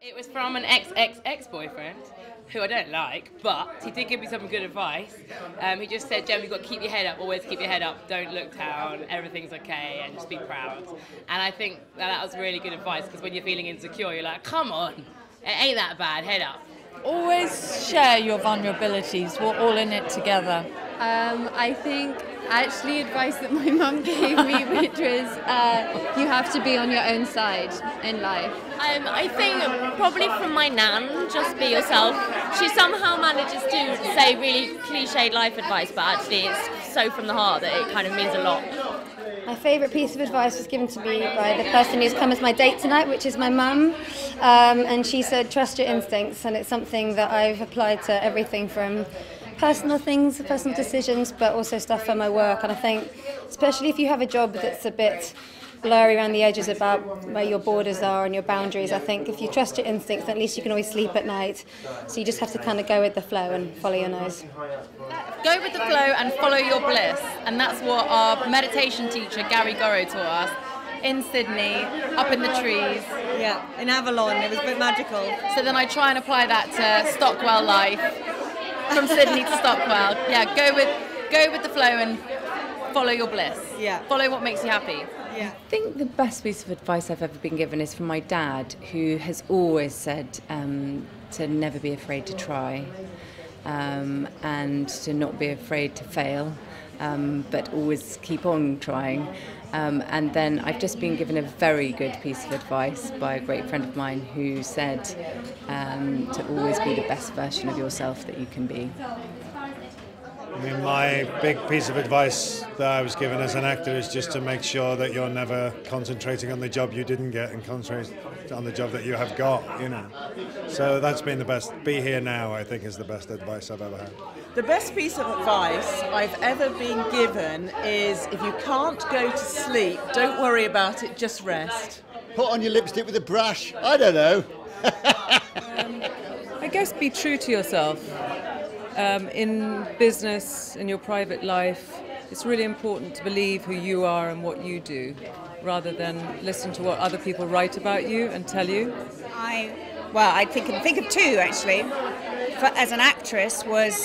It was from an ex-boyfriend, who I don't like, but he did give me some good advice. He just said, Gemma, you've got to keep your head up, always keep your head up, don't look down, everything's okay, and just be proud. And I think that was really good advice, because when you're feeling insecure, you're like, come on, it ain't that bad, head up. Always share your vulnerabilities, we're all in it together. I think actually advice that my mum gave me, which was you have to be on your own side in life. I think probably from my nan, just be yourself. She somehow manages to say really cliched life advice, but actually it's so from the heart that it kind of means a lot. My favourite piece of advice was given to me by the person who's come as my date tonight, which is my mum. And she said, trust your instincts, and it's something that I've applied to everything from personal things, personal decisions, but also stuff for my work. And I think, especially if you have a job that's a bit blurry around the edges about where your borders are and your boundaries, I think if you trust your instincts, at least you can always sleep at night. So you just have to kind of go with the flow and follow your nose. Go with the flow and follow your bliss. And that's what our meditation teacher, Gary Gorrow, taught us in Sydney, up in the trees. Yeah, in Avalon, it was a bit magical. So then I try and apply that to Stockwell life, from Sydney to Stockwell. Yeah, go with the flow and follow your bliss. Yeah. Follow what makes you happy. Yeah. I think the best piece of advice I've ever been given is from my dad, who has always said to never be afraid to try and to not be afraid to fail, but always keep on trying. And then I've just been given a very good piece of advice by a great friend of mine who said to always be the best version of yourself that you can be. I mean, my big piece of advice that I was given as an actor is just to make sure that you're never concentrating on the job you didn't get and concentrate on the job that you have got, you know. So that's been the best. Be here now, I think, is the best advice I've ever had. The best piece of advice I've ever been given is if you can't go to sleep, don't worry about it, just rest. Put on your lipstick with a brush. I don't know. I guess be true to yourself. In business, in your private life, it's really important to believe who you are and what you do, rather than listen to what other people write about you and tell you. I think of two actually. As an actress, was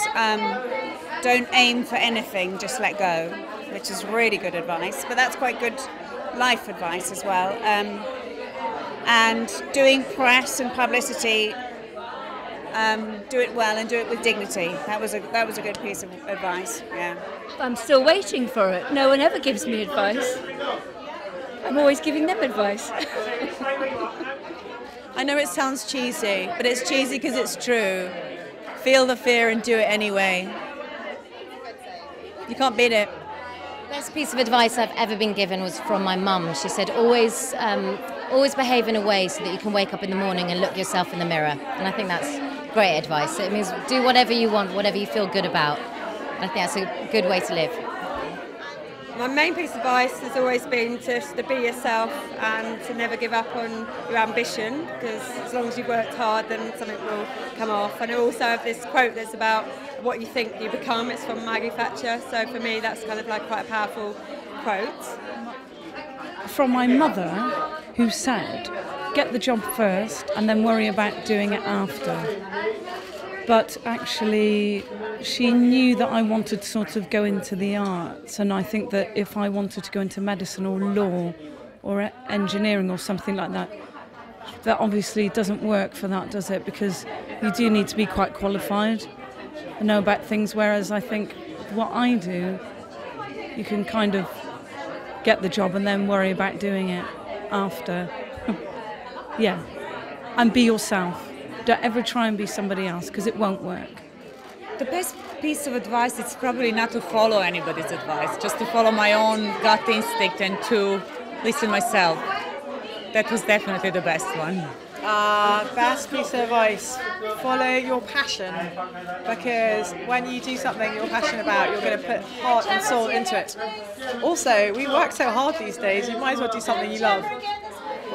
don't aim for anything, just let go, which is really good advice. But that's quite good life advice as well. And doing press and publicity. Do it well and do it with dignity. That was a good piece of advice. Yeah. I'm still waiting for it. No one ever gives me advice. I'm always giving them advice. I know it sounds cheesy, but it's cheesy because it's true. Feel the fear and do it anyway. You can't beat it. The best piece of advice I've ever been given was from my mum. She said, always behave in a way so that you can wake up in the morning and look yourself in the mirror. And I think that's great advice. It means do whatever you want, whatever you feel good about. I think that's a good way to live. My main piece of advice has always been just to be yourself and to never give up on your ambition, because as long as you've worked hard, then something will come off. And I also have this quote that's about what you think you become. It's from Maggie Thatcher. So for me, that's kind of like quite a powerful quote. From my mother, who said, get the job first and then worry about doing it after. But actually, she knew that I wanted to sort of go into the arts, and I think that if I wanted to go into medicine or law or engineering or something like that, that obviously doesn't work for that, does it? Because you do need to be quite qualified and know about things, whereas I think what I do, you can kind of get the job and then worry about doing it after. Yeah, and be yourself. Don't ever try and be somebody else, because it won't work. The best piece of advice is probably not to follow anybody's advice, just to follow my own gut instinct and to listen myself. That was definitely the best one. Best piece of advice, follow your passion, because when you do something you're passionate about, you're going to put heart and soul into it. Also, we work so hard these days, you might as well do something you love.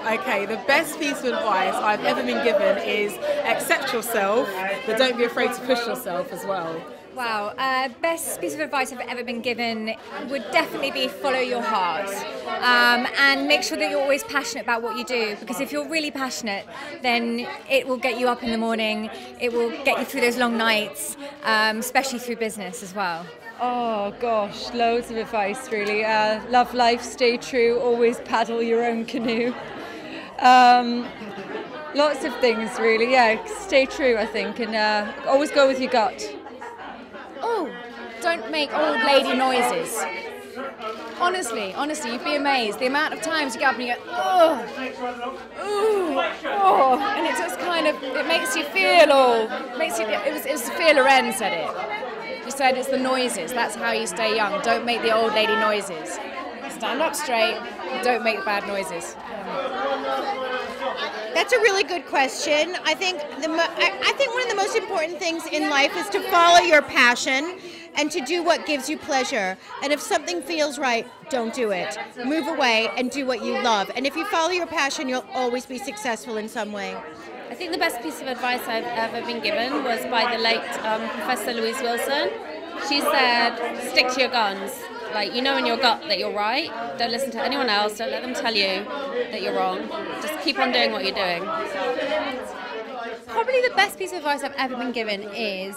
Okay, the best piece of advice I've ever been given is accept yourself, but don't be afraid to push yourself as well. Wow, best piece of advice I've ever been given would definitely be follow your heart, and make sure that you're always passionate about what you do, because if you're really passionate, then it will get you up in the morning, it will get you through those long nights, especially through business as well. Oh gosh, loads of advice really. Love life, stay true, always paddle your own canoe. Lots of things really, yeah, stay true I think, and always go with your gut. Oh, don't make old lady noises. Honestly, you'd be amazed the amount of times you get up and you go, oh, and it just kind of, it makes you feel it was Sophia Loren said it. She said it's the noises, that's how you stay young. Don't make the old lady noises. Stand up straight, don't make bad noises. That's a really good question. I think one of the most important things in life is to follow your passion and to do what gives you pleasure. And if something feels right, don't do it. Move away and do what you love. And if you follow your passion, you'll always be successful in some way. I think the best piece of advice I've ever been given was by the late Professor Louise Wilson. She said, stick to your guns. Like, you know in your gut that you're right. Don't listen to anyone else. Don't let them tell you that you're wrong. Just keep on doing what you're doing. Probably the best piece of advice I've ever been given is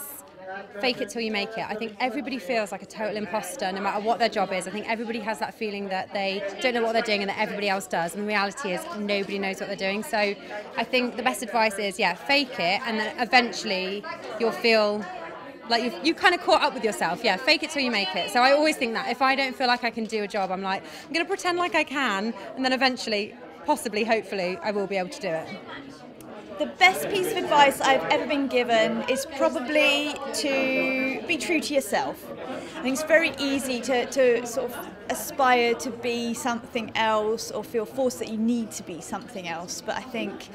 fake it till you make it. I think everybody feels like a total imposter no matter what their job is. I think everybody has that feeling that they don't know what they're doing and that everybody else does. And the reality is nobody knows what they're doing. So I think the best advice is, yeah, fake it, and then eventually you'll feel like you kind of caught up with yourself. Yeah, fake it till you make it. So I always think that if I don't feel like I can do a job, I'm like, I'm going to pretend like I can, and then eventually, possibly, hopefully, I will be able to do it. The best piece of advice I've ever been given is probably to be true to yourself. I think it's very easy to sort of aspire to be something else or feel forced that you need to be something else. But I think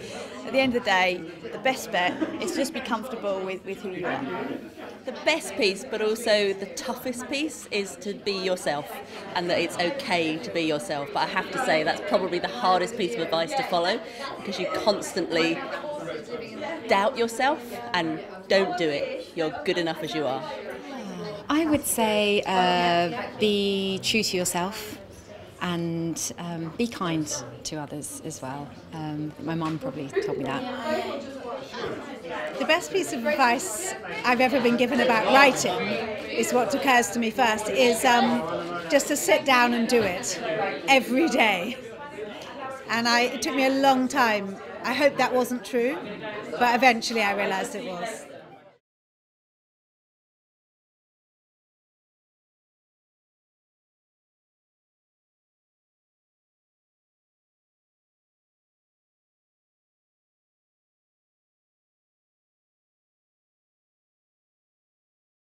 at the end of the day, the best bet is just be comfortable with who you are. The best piece, but also the toughest piece, is to be yourself, and that it's okay to be yourself. But I have to say that's probably the hardest piece of advice to follow, because you constantly doubt yourself and don't do it. You're good enough as you are. I would say be true to yourself and be kind to others as well. My mum probably told me that. The best piece of advice I've ever been given about writing is what occurs to me first, is just to sit down and do it every day. And it took me a long time. I hope that wasn't true, but eventually I realised it was.